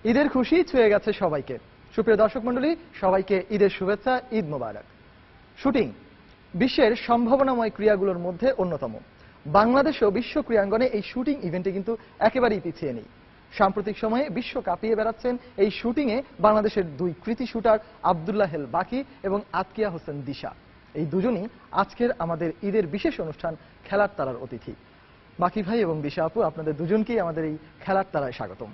ঈদের খুশি ছুঁয়ে গেছে সবাইকে। সুপ্রিয় দর্শক মণ্ডলী, সবাইকে ঈদের শুভেচ্ছা, ঈদ মোবারক। শুটিং বিশ্বের সম্ভাবনাময় ক্রীড়াগুলোর মধ্যে অন্যতম। বাংলাদেশেও বিশ্ব ক্রীড়াঙ্গনে এই শুটিং ইভেন্টে কিন্তু একেবারেই পিছিয়ে নেই। সাম্প্রতিক সময়ে বিশ্ব কাঁপিয়ে বেড়াচ্ছেন এই শুটিংয়ে বাংলাদেশের দুই কৃতি শুটার আব্দুল্লাহ হেল বাকি এবং আতকিয়া হোসেন দিশা। এই দুজনই আজকের আমাদের ঈদের বিশেষ অনুষ্ঠান খেলার তারার অতিথি। বাকি ভাই এবং দিশা আপু, আপনাদের দুজনকেই আমাদের এই খেলার তারায় স্বাগতম।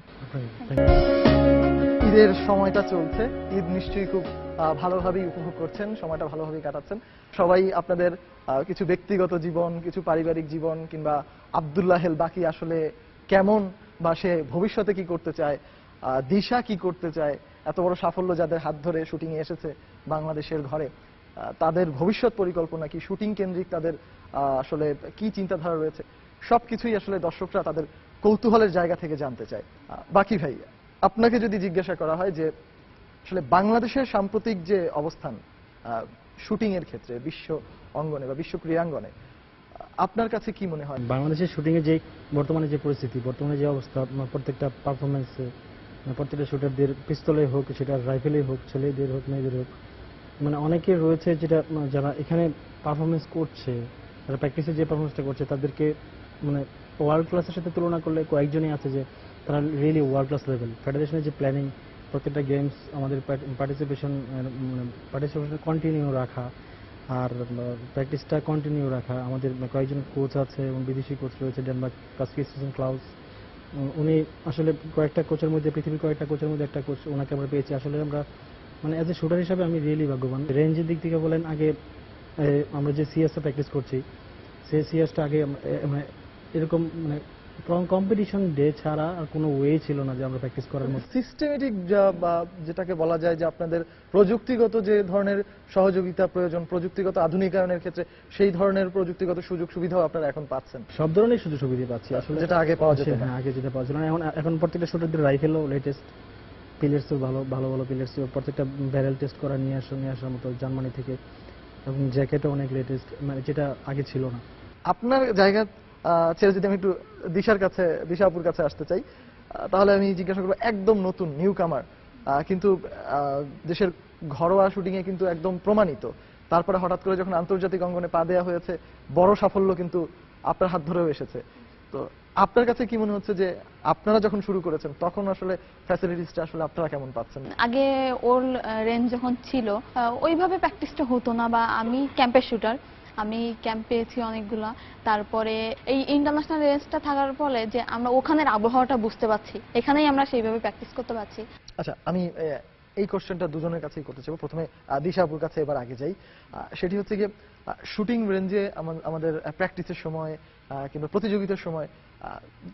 ঈদের সময়টা চলছে, ঈদ নিশ্চয়ই খুব ভালোভাবেই উপভোগ করছেন, সময়টা ভালোভাবেই কাটাচ্ছেন সবাই। আপনাদের কিছু ব্যক্তিগত জীবন, কিছু পারিবারিক জীবন, কিংবা আব্দুল্লাহ হেল বাকি আসলে কেমন বা সে ভবিষ্যতে কি করতে চায়, দিশা কি করতে চায়, এত বড় সাফল্য যাদের হাত ধরে শুটিং এ এসেছে বাংলাদেশের ঘরে, তাদের ভবিষ্যৎ পরিকল্পনা কি, শুটিং কেন্দ্রিক তাদের আসলে কি চিন্তাধারা রয়েছে, সবকিছুই আসলে দর্শকরা তাদের কৌতূহলের জায়গা থেকে জানতে চায়। বাকি ভাই, আপনাকে যদি জিজ্ঞাসা করা হয় যে আসলে বাংলাদেশের সাম্প্রতিক যে অবস্থান শুটিং এর ক্ষেত্রে বিশ্ব অঙ্গনে বা বিশ্ব ক্রীড়াঙ্গনে, আপনার কাছে কি মনে হয়? বাংলাদেশের শুটিং এর যে বর্তমানে যে পরিস্থিতি, বর্তমানে যে অবস্থা, প্রত্যেকটা পারফরমেন্সে প্রত্যেকটা শুটারদের পিস্তলে হোক, সেটা রাইফেলে হোক, ছেলেদের হোক মেয়েদের হোক, মানে অনেকে রয়েছে যেটা যারা এখানে পারফরমেন্স করছে, যারা প্র্যাকটিসে যে পারফরমেন্সটা করছে তাদেরকে মানে ওয়ার্ল্ড ক্লাসের সাথে তুলনা করলে কয়েকজনই আছে যে তারা রিয়েলি ওয়ার্ল্ড ক্লাস লেভেল। ফেডারেশনের যে প্ল্যানিং, প্রত্যেকটা গেমস আমাদের পার্টিসিপেশন কন্টিনিউ রাখা আর প্র্যাকটিসটা কন্টিনিউ রাখা। আমাদের কয়েকজন কোচ আছে এবং বিদেশি কোচ রয়েছে, ডেনমার্ক কাস্কিসেন ক্লাউস। উনি আসলে কয়েকটা কোচের মধ্যে, পৃথিবীর কয়েকটা কোচের মধ্যে একটা কোচ ওনাকে আমরা পেয়েছি। আসলে আমরা মানে অ্যাজ এ শুটার হিসাবে আমি রিয়েলি ভাগ্যবান। রেঞ্জের দিক থেকে বলেন, আগে আমরা যে সিএসটা প্র্যাকটিস করছি, সেই সিএসটা আগে মানে এরকম মানে কম্পিটিশন ডে ছাড়া আর কোনো ওয়ে ছিল না যে আমরা প্র্যাকটিস করার মতো। সিস্টেমেটিক বা যেটাকে বলা যায় যে আপনাদের প্রযুক্তিগত যে ধরনের সহযোগিতা প্রয়োজন, প্রযুক্তিগত আধুনিকায়নের ক্ষেত্রে সেই ধরনের প্রযুক্তিগত সুযোগ সুবিধাও আপনারা এখন পাচ্ছেন? সব ধরনের সুযোগ সুবিধা পাচ্ছি আসলে, যেটা আগে পাওয়া যেত না। আগে যেটা পাওয়া ছিল না। এখন প্রত্যেকটা শুটারদের রাইফেলও লেটেস্ট, পিলার্সও ভালো ভালো ভালো পিলার্স, প্রত্যেকটা ব্যারেল টেস্ট করা নিয়ে আসার মতো জার্মানি থেকে, এবং জ্যাকেটও অনেক লেটেস্ট, মানে যেটা আগে ছিল না। আপনার জায়গা ছেড়ে যদি আমি একটু দিশার কাছে, দিশা আপুর কাছে আসতে চাই, তাহলে আমি জিজ্ঞাসা করবো, একদম নতুন নিউ কামার, কিন্তু দেশের ঘরোয়া শুটিং এ কিন্তু একদম প্রমাণিত, তারপরে হঠাৎ করে যখন আন্তর্জাতিক অঙ্গনে পা দেওয়া হয়েছে, বড় সাফল্য কিন্তু আপনার হাত ধরেও এসেছে। তো আপনার কাছে কি মনে হচ্ছে যে আপনারা যখন শুরু করেছেন তখন আসলে ফ্যাসিলিটিসটা আসলে আপনারা কেমন পাচ্ছেন? আগে ওর রেঞ্জ যখন ছিল ওইভাবে প্র্যাকটিসটা হতো না, বা আমি ক্যাম্পের শুটার, আমি ক্যাম্প পেয়েছি অনেকগুলা। তারপরে এই ইন্টারন্যাশনাল রেঞ্জটা থাকার ফলে যে আমরা ওখানের আবহাওয়াটা বুঝতে পারছি, এখানেই আমরা সেইভাবে প্র্যাকটিস করতে পারছি। আচ্ছা, আমি এই কোশ্চেনটা দুজনের কাছেই করতে চাইবো। প্রথমে দিশাপুর কাছে এবার আগে যাই। সেটি হচ্ছে গিয়ে শুটিং রেঞ্জে আমাদের প্র্যাকটিসের সময় কিংবা প্রতিযোগিতার সময়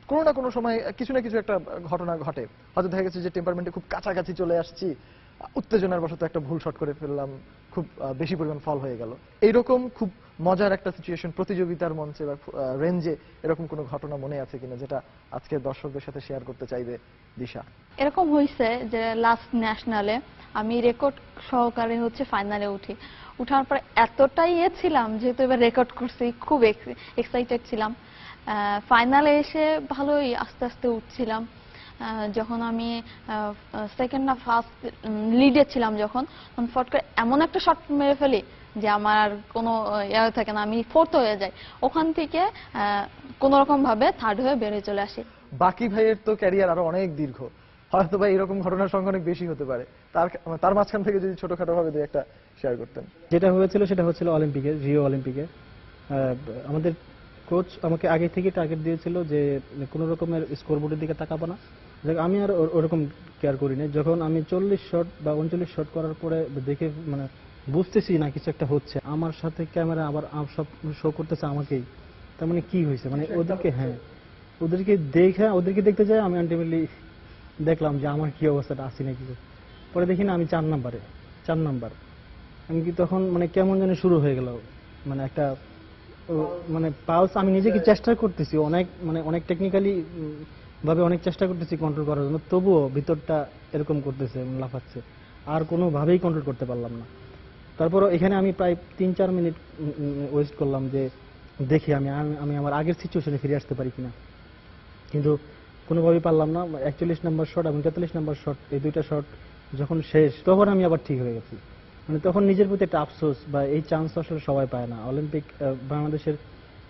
কোনো না কোনো সময় কিছু না কিছু একটা ঘটনা ঘটে। হয়তো দেখা গেছে যে টেম্পারমেন্টে খুব কাছাকাছি চলে আসছি, উত্তেজনার বশত একটা ভুল শট করে ফেললাম, খুব বেশি পরিমাণ ফল হয়ে গেল। এইরকম খুব মজার একটা সিচুয়েশন প্রতিযোগিতার মঞ্চে বা রেঞ্জে এরকম কোনো ঘটনা মনে আছে কিনা, যেটা আজকে দর্শকদের সাথে শেয়ার করতে চাইবে দিশা? এরকম হয়েছে যে লাস্ট ন্যাশনালে আমি রেকর্ড সহকারে ফাইনালে উঠার পর এতটাই ছিলাম, যেহেতু এবার রেকর্ড করছি, খুব এক্সাইটেড ছিলাম। ফাইনালে এসে ভালোই আস্তে আস্তে উঠছিলাম। যখন আমি সেকেন্ড না ফার্স্ট লিডে ছিলাম, যখন ফট করে এমন একটা শট মেরে ফেলি যে আমার কোনো ইয়ে থাকে না, আমি ফোর্থ হয়ে যাই। ওখান থেকে কোন রকম ভাবে থার্ড হয়ে বেরিয়ে চলে আসি। বাকি ভাইয়ের তো ক্যারিয়ার আরো অনেক দীর্ঘ, হয়তো ভাই এরকম ঘটনার সংখ্যা অনেক বেশি হতে পারে। তার মাঝখান থেকে যদি ছোটখাটো ভাবে দুই একটা শেয়ার করতেন। যেটা হয়েছিল সেটা হচ্ছিল অলিম্পিকে, রিও অলিম্পিকে। আমাদের কোচ আমাকে আগে থেকে টার্গেট দিয়েছিল যে কোনো রকমের স্কোরবোর্ডের দিকে তাকাবো না। আমি আর ওরকম কেয়ার করি না। যখন আমি 40 শট বা 39 শট করার পরে দেখে মানে বুঝতেছি না কিছু একটা হচ্ছে, আমার সাথে ক্যামেরা আবার সব শো করতেছে আমাকেই। তার মানে কি হয়েছে, মানে ওদেরকে, হ্যাঁ ওদেরকে দেখতে যাই, আমি আলটিমেটলি দেখলাম যে আমার কি অবস্থাটা আসি না কিছু। পরে দেখি না আমি 4 নাম্বার। আমি কি তখন মানে কেমন যেন শুরু হয়ে গেল, মানে একটা মানে পালস। আমি নিজেকে চেষ্টা করতেছি অনেক টেকনিক্যালি ভাবে অনেক চেষ্টা করতেছি কন্ট্রোল করার জন্য, তবুও ভিতরটা এরকম করতেছে, লাফাচ্ছে, আর কোনোভাবেই কন্ট্রোল করতে পারলাম না। তারপর এখানে আমি প্রায় 3-4 মিনিট ওয়েস্ট করলাম যে দেখি আমি আমার আগের সিচুয়েশনে ফিরে আসতে পারি কিনা। কিন্তু কোনোভাবেই পারলাম না। 41 নম্বর শট এবং 43 নম্বর শট, এই দুইটা শট যখন শেষ তখন আমি আবার ঠিক হয়ে গেছি। মানে তখন নিজের প্রতি একটা আফসোস, বা এই চান্স আসলে সবাই পায় না। অলিম্পিক বাংলাদেশের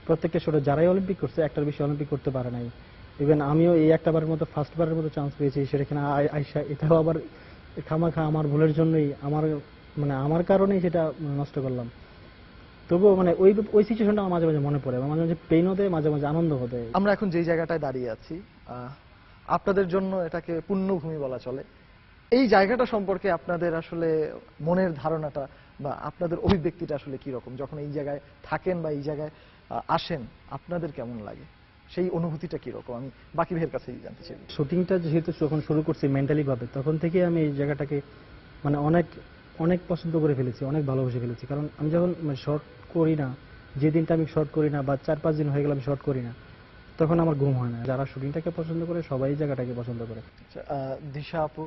প্রত্যেকটা শটে যারাই অলিম্পিক করছে একটার বেশি অলিম্পিক করতে পারে নাই। ইভেন আমিও এই একটাবারের মতো ফার্স্টবারের মতো চান্স পেয়েছি, সেখানে আইসা এটাও আবার খামাখা আমার ভুলের জন্যই, আমার কারণেই সেটা নষ্ট করলাম। তবুও ওই ওই সিচুয়েশনটা আমার মাঝে মাঝে মনে পড়ে, মাঝে মাঝে পেইনও দেয়, মাঝে মাঝে আনন্দ হতে। আমরা এখন যেই জায়গাটায় দাঁড়িয়ে আছি, আপনাদের জন্য এটাকে পুণ্যভূমি বলা চলে। এই জায়গাটা সম্পর্কে আপনাদের আসলে মনের ধারণাটা বা আপনাদের অভিব্যক্তিটা আসলে কি রকম? যখন এই জায়গায় থাকেন বা এই জায়গায় আসেন, আপনাদের কেমন লাগে? সেই অনুভূতিটা কি রকম? আমি বাকি ভাইয়ের কাছেই জানতে চাই। শুটিংটা যেহেতু যখন শুরু করছি মেন্টালি ভাবে, তখন থেকে আমি এই জায়গাটাকে অনেক অনেক পছন্দ করে ফেলেছি, অনেক ভালোবেসে ফেলেছি। কারণ আমি যখন শর্ট করি না, যে দিনটা আমি শর্ট করি না বা 4-5 দিন হয়ে গেল আমি শর্ট করি না, তখন আমার ঘুম হয় না। যারা শুটিংটাকে পছন্দ করে সবাই এই জায়গাটাকে পছন্দ করে। আচ্ছা, দিশা আপু,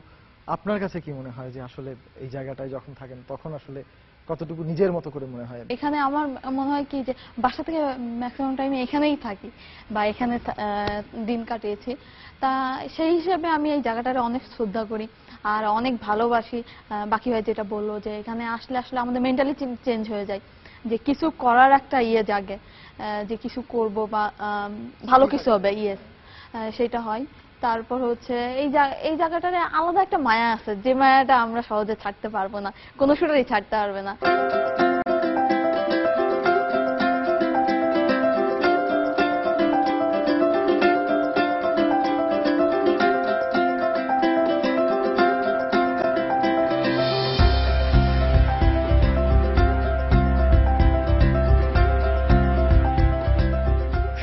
আপনার কাছে কি মনে হয় যে আসলে এই জায়গাটায় যখন থাকেন তখন আসলে কতটুকু নিজের মতো করে মনে হয়? এখানে আমার মনে হয় কি যে বাসা থেকে ম্যাক্সিমাম টাইমে এখানেই থাকি বা এখানে দিন কাটিয়েছি, তা সেই হিসেবে আমি এই জায়গাটারে অনেক শ্রদ্ধা করি আর অনেক ভালোবাসি। বাকি ভাই যেটা বললো যে এখানে আসলে আসলে আমাদের মেন্টালি চেঞ্জ হয়ে যায়, যে কিছু করার একটা জাগে, যে কিছু করব বা ভালো কিছু হবে, ইয়েস, সেটা হয়। তারপর হচ্ছে এই জায়গাটারে আলাদা একটা মায়া আছে, যে মায়াটা আমরা সহজে ছাড়তে পারবো না, কোনো শুটারই ছাড়তে পারবে না।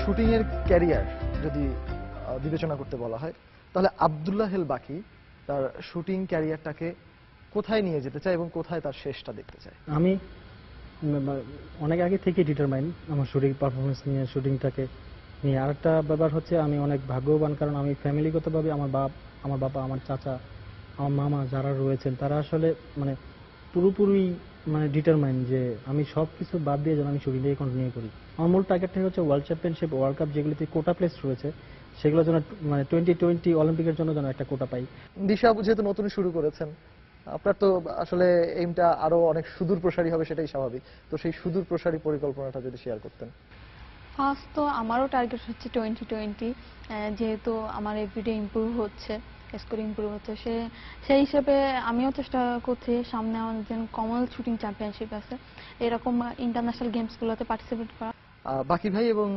শুটিং এর ক্যারিয়ার যদি বিবেচনা করতে বলা হয়, তাহলে আব্দুল্লাহ হেল বাকি তার শুটিং ক্যারিয়ারটাকে কোথায় নিয়ে যেতে চায় এবং কোথায় তার শেষটা দেখতে চায়? আমি অনেক আগে থেকে ডিটারমাইন আমার শুটিং পারফরমেন্স নিয়ে, শুটিংটাকে নিয়ে। আরেকটা ব্যাপার হচ্ছে আমি অনেক ভাগ্যবান, কারণ আমি ফ্যামিলিগতভাবে আমার বাবা, আমার চাচা, আমার মামা যারা রয়েছেন তারা আসলে পুরোপুরি ডিটারমাইন যে আমি সবকিছু বাদ দিয়ে যেন আমি শুটিংটাকে কন্টিনিউ করি। আমার মূল টার্গেটটা হচ্ছে ওয়ার্ল্ড চ্যাম্পিয়নশিপ, ওয়ার্ল্ড কাপ যেগুলিতে কোটা প্লেস রয়েছে সেগুলো যেন 2020 অলিম্পিকের জন্য যেন একটা কোটা পাই। দিশা আপু যেহেতু নতুন শুরু করেছেন, আপনার তো আসলে এইমটা আরো অনেক সুদূর প্রসারী হবে, সেটাই স্বাভাবিক। তো সেই সুদূর প্রসারী পরিকল্পনাটা যদি শেয়ার করতেন। ফার্স্ট তো আমারও টার্গেট হচ্ছে 2020, যেহেতু আমার এভরিডে ইমপ্রুভ হচ্ছে, স্কোর ইমপ্রুভ হচ্ছে, সেই হিসেবে আমিও চেষ্টা করছি সামনে আমাদের যেন কমনওয়েলথ শুটিং চ্যাম্পিয়নশিপ আছে, এরকম ইন্টারন্যাশনাল গেমসগুলোতে পার্টিসিপেট করা। বাকি ভাই এবং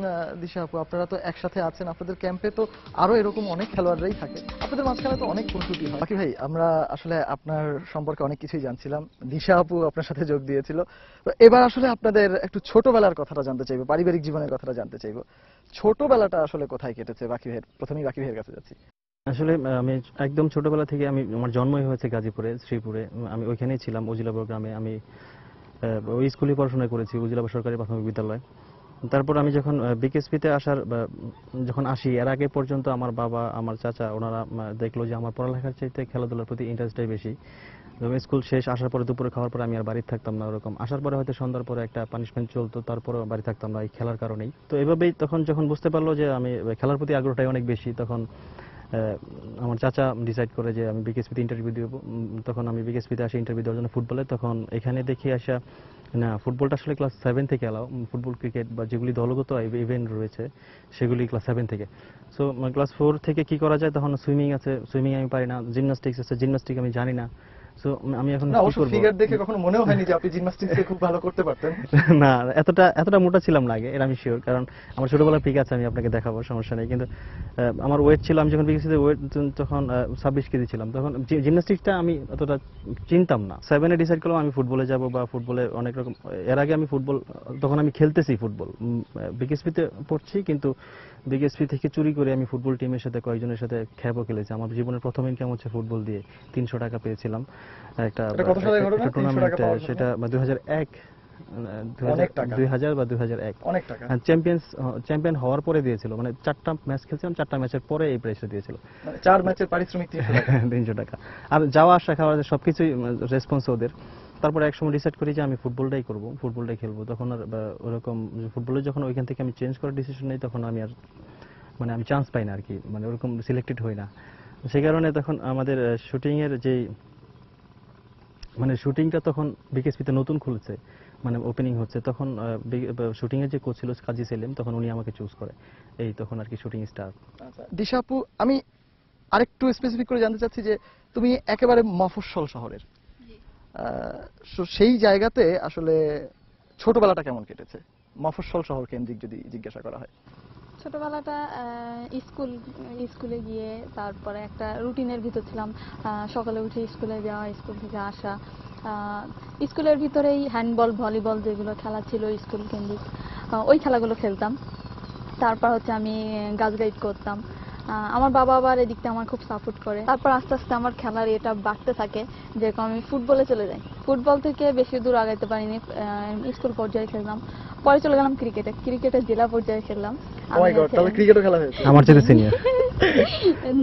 দিশা আপু, আপনারা তো একসাথে আছেন, আপনাদের ক্যাম্পে তো আরো এরকম অনেক খেলোয়াড়রাই থাকে, আপনাদের মাঝখানে তো অনেক খুনসুটি হয়। বাকি ভাই, আমরা আসলে আপনার সম্পর্কে অনেক কিছুই জানছিলাম, দিশা আপু আপনার সাথে যোগ দিয়েছিল। তো এবার আসলে আপনাদের একটু ছোটবেলার কথাটা জানতে চাইবো, পারিবারিক জীবনের কথাটা জানতে চাইবো। ছোটবেলাটা আসলে কোথায় কেটেছে? বাকি ভাইয়ের, প্রথমেই বাকি ভাইয়ের কাছে যাচ্ছি। আসলে আমি একদম ছোটবেলা থেকে, আমার জন্মই হয়েছে গাজীপুরে, শ্রীপুরে। আমি ওইখানেই ছিলাম, উজিলাবর গ্রামে। আমি ওই স্কুলে পড়াশোনা করেছি, উজিলাবর সরকারি প্রাথমিক বিদ্যালয়। তারপর আমি যখন বিকেএসপিতে যখন আসি, এর আগে পর্যন্ত আমার বাবা, আমার চাচা, ওনারা দেখলো যে আমার পড়ালেখার চাইতে খেলাধুলার প্রতি ইন্টারেস্টটাই বেশি। স্কুল শেষ আসার পরে, দুপুরে খাওয়ার পরে আমি আর বাড়ি থাকতাম না। ওরকম আসার পরে হয়তো সন্ধ্যার পরে একটা পানিশমেন্ট চলতো, তারপরে বাড়ি থাকতাম না এই খেলার কারণেই। তো এভাবেই তখন যখন বুঝতে পারলো যে আমি খেলার প্রতি আগ্রহটাই অনেক বেশি, তখন আমার চাচা ডিসাইড করে যে আমি বিকেএসপিতে ইন্টারভিউ দিব। তখন আমি বিকেএসপিতে আসি ইন্টারভিউ দেওয়ার জন্য ফুটবলে। তখন এখানে দেখি আসা না, ফুটবলটা আসলে ক্লাস 7 থেকে এলাও, ফুটবল, ক্রিকেট বা যেগুলি দলগত ইভেন্ট রয়েছে সেগুলি ক্লাস 7 থেকে। সো ক্লাস 4 থেকে কি করা যায়, তখন সুইমিং আছে, সুইমিং আমি পারি না। জিমন্যাস্টিক্স আছে, জিমন্যাস্টিক আমি জানি না। সো আমি এখন না, অবশ্য ফিগার দেখে কখনো মনেও হয়নি যে আপনি জিমন্যাস্টিক্সে খুব ভালো করতে পারতেন। না, এতটা মোটা ছিলাম না আগে, এর আমি শিওর। কারণ আমার ছোটবেলার পিক আছে, আমি আপনাকে দেখাবো, সমস্যা নেই। কিন্তু আমার ওয়েট ছিল, আমি যখন বিকেএসপিতে ওয়েট তখন 26 কেজি ছিলাম। তখন জিমন্যাস্টিক্সটা আমি অতটা চিনতাম না। 7-এ ডিসাইড করলাম আমি ফুটবলে যাব, বা ফুটবলে অনেক রকম। এর আগে আমি ফুটবল, তখন আমি খেলতেছি ফুটবল, বিকেএসপিতে পড়ছি, কিন্তু বিকেএসপি থেকে চুরি করে আমি ফুটবল টিমের সাথে কয়েকজনের সাথে খেলাও খেলেছি। আমার জীবনের প্রথম ইনকাম হচ্ছে ফুটবল দিয়ে। 300 টাকা পেয়েছিলাম একটা টুর্নামেন্টে, সেটা 2001, 2000 বা 2001। অনেক টাকা। চ্যাম্পিয়ন হওয়ার পরে দিয়েছিল, 4টা ম্যাচ খেলছিলাম, 4টা ম্যাচের পরে এই প্রাইসটা দিয়েছিল, 4 ম্যাচের পারিশ্রমিক 300 টাকা। আর যাওয়া আসা খাওয়া সবকিছুই রেসপন্স ওদের। তারপরে একসময় ডিসাইড করি যে আমি ফুটবলটাই করব, ফুটবলটাই খেলবো। তখন আর ওরকম ফুটবলে যখন ওইখান থেকে আমি চেঞ্জ করার ডিসিশন নেই, তখন আমি আর মানে আমি চান্স পাই না আর কি, মানে ওরকম সিলেক্টেড হই না। সেই কারণে তখন আমাদের শুটিং এর যে মানে শুটিংটা তখন বিকেএসপিতে নতুন খুলেছে, মানে ওপেনিং হচ্ছে, তখন শুটিং এর যে কোচ ছিল কাজী সেলিম, তখন উনি আমাকে চুজ করে, এই তখন আর কি শুটিং স্টার্ট। আচ্ছা দিশা আপু, আমি আরেকটু স্পেসিফিক করে জানতে চাচ্ছি যে তুমি একেবারে মফস্বল শহরের, সেই জায়গাতে আসলে ছোটবেলাটা কেমন কেটেছে মফস্বল শহর কেন্দ্রিক যদি জিজ্ঞাসা করা হয়? ছোটবেলাটা স্কুলে গিয়ে তারপরে একটা রুটিনের ভিতর ছিলাম। সকালে উঠে স্কুলে যাওয়া, স্কুল থেকে আসা, স্কুলের ভিতরেই হ্যান্ডবল, ভলিবল যেগুলো খেলা ছিল স্কুল কেন্দ্রিক, ওই খেলাগুলো খেলতাম। তারপর হচ্ছে আমি গাছ গাইড করতাম। আমার বাবা আবার এদিকটা আমার খুব সাপোর্ট করে। তারপর আস্তে আস্তে আমার খেলার এটা বাড়তে থাকে, যেরকম আমি ফুটবলে চলে যাই। ফুটবল থেকে বেশি দূর আগাইতে পারিনি, স্কুল পর্যায়ে খেললাম। পরে চলে গেলাম ক্রিকেটের জেলা পর্যায়ে খেললাম। ও মাই গড, তাহলে ক্রিকেটও খেলা হয়েছে? আমার চেয়ে সিনিয়র।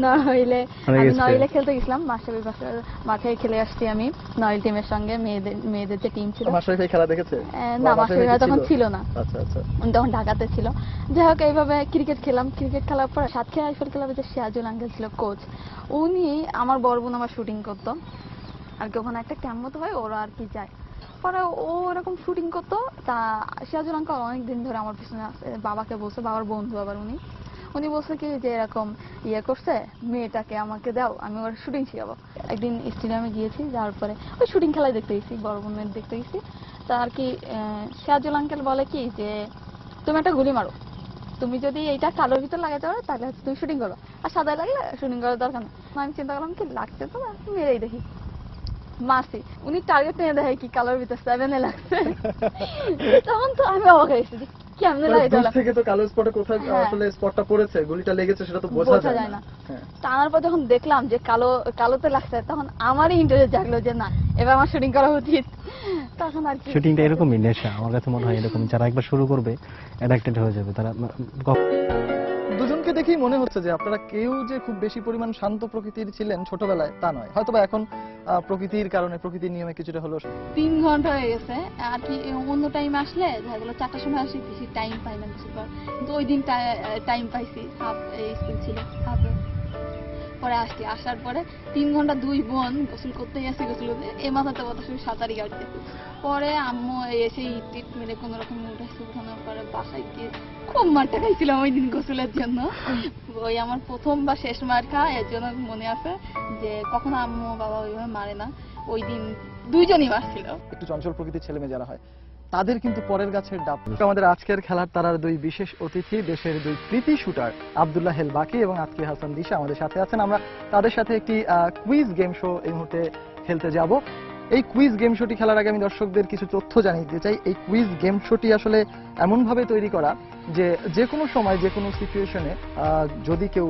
নইলে খেলতে গেছিলাম, মাঠে খেলে আসছি আমি নইল টিমের সঙ্গে, মেয়েদের যে টিম ছিল। মাশরাফি ভাই খেলা দেখেছে? না, মাশরাফি ভাই তখন ছিল না। আচ্ছা আচ্ছা, তখন ঢাকাতে ছিল। যাই হোক, এইভাবে ক্রিকেট খেলাম। ক্রিকেট খেলার পর সাতক্ষীরা রাইফেল ক্লাবে যে সিরাজুল আঙ্কেল ছিল কোচ, উনি আমার বড় বোন আমার শুটিং করতো আর কি। ওখানে একটা ক্যাম্প মতো হয়, ওরা আর কি যায়। পরে ও এরকম শুটিং করতো। তা সিরাজুল আঙ্কেল অনেকদিন ধরে আমার পিছনে আছে, বাবাকে বলছে, বাবার বন্ধু আবার উনি বলছে কি যে এরকম করছে, মেয়েটাকে আমাকে দাও, আমি ওর শুটিং শিখাবো। একদিন স্টেডিয়ামে গিয়েছি, যাওয়ার পরে ওই শুটিং খেলায় দেখতে গেছি, বড় বোনের দেখতে গেছি। তা আর কি সিরাজুল আঙ্কেল বলে কি যে তুমি একটা গুলি মারো, তুমি যদি এইটা কালোর ভিতর লাগাতে পারো তাহলে হচ্ছে তুমি শুটিং করো, আর সাদায় লাগলে শুটিং করার দরকার নেই। আমি চিন্তা করলাম কি লাগছে তো, মেরেই দেখি। মাসি উনি টার্গেট নিয়ে দেখে কি কালোর ভিতর 7 লাগছে। তখন তো আমি অবাক হয়েছি যে কেমনে লাগে। দূর থেকে তো কালো স্পটে কোথায় আসলে স্পটটা পড়েছে, গুলিটা লেগেছে সেটা তো বোঝা যায় না। টানার পর যখন দেখলাম যে কালোতে লাগছে, তখন আমারই ইন্টারেস্ট জাগলো যে না, এবার আমার শুটিং করা উচিত। তখন আর কি শুটিংটা এরকমই নেশা, আমার কাছে মনে হয় এরকম, যারা একবার শুরু করবে অ্যাডাক্টেড হয়ে যাবে তারা। দুজনকে দেখেই মনে হচ্ছে যে আপনারা কেউ যে খুব বেশি পরিমাণ শান্ত প্রকৃতির ছিলেন ছোটবেলায় তা নয়, হয়তোবা এখন প্রকৃতির কারণে, প্রকৃতির নিয়মে কিছুটা হলো। 3 ঘন্টা হয়ে গেছে আর কি। অন্য টাইম আসলে দেখা গেলো 4টার সময় আসি, বেশি টাইম পাই না বেশিরভাগ, কিন্তু ওই দিন টাইম পাইছি। হাফ স্কুল ছিল, হাফে পরে আসছি। আসার পরে 3 ঘন্টা 2 বোন গোসল করতে গেছি, গোসল করতে এই মাথাতে কথা শুনে সাঁতারি কাটতে। পরে আম্মু এসে ইট মেরে কোন রকম উঠেছে। উঠানোর পরে বাসায় গিয়ে খুব মারটা খাইছিলাম ওই দিন গোসলের জন্য। ওই আমার প্রথম বা শেষ মার খাওয়া, এর জন্য মনে আছে যে কখনো আম্মু বাবা ওইভাবে মারে না, ওই দিন দুইজনই মারছিল। একটু চঞ্চল প্রকৃতির ছেলে মেয়ে যারা হয় তাদের কিন্তু পরের গাছের ডাব। আমাদের আজকের খেলার তারার 2 বিশেষ অতিথি, দেশের 2 কৃতি শুটার আব্দুল্লাহ হেল বাকি এবং আজকে হাসান দিশা আমাদের সাথে আছেন। আমরা তাদের সাথে একটি কুইজ গেম শো এই মুহূর্তে খেলতে যাব। এই কুইজ গেম শোটি খেলার আগে আমি দর্শকদের কিছু তথ্য জানিয়ে দিতে চাই। এই কুইজ গেম শোটি আসলে এমনভাবে তৈরি করা যে কোনো সময়, যে কোনো সিচুয়েশনে যদি কেউ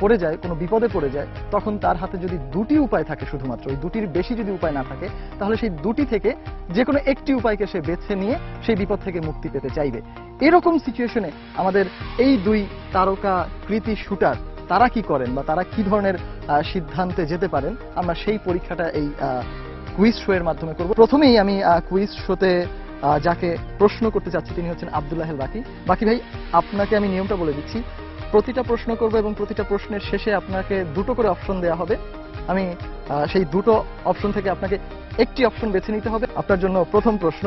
পড়ে যায়, কোনো বিপদে পড়ে যায়, তখন তার হাতে যদি 2টি উপায় থাকে, শুধুমাত্র ওই 2টির বেশি যদি উপায় না থাকে, তাহলে সেই 2টি থেকে যে কোনো একটি উপায়কে সে বেছে নিয়ে সেই বিপদ থেকে মুক্তি পেতে চাইবে। এরকম সিচুয়েশনে আমাদের এই 2 তারকা কৃতি শুটার তারা কি করেন বা তারা কি ধরনের সিদ্ধান্তে যেতে পারেন, আমরা সেই পরীক্ষাটা এই কুইজ শো এর মাধ্যমে করব। প্রথমেই আমি কুইজ শোতে যাকে প্রশ্ন করতে চাচ্ছি তিনি হচ্ছেন আব্দুল্লাহ হেল বাকি। বাকি ভাই, আপনাকে আমি নিয়মটা বলে দিচ্ছি। প্রতিটা প্রশ্ন করব এবং প্রতিটা প্রশ্নের শেষে আপনাকে 2টো করে অপশন দেওয়া হবে। আমি সেই 2টো অপশন থেকে আপনাকে একটি অপশন বেছে নিতে হবে। আপনার জন্য প্রথম প্রশ্ন,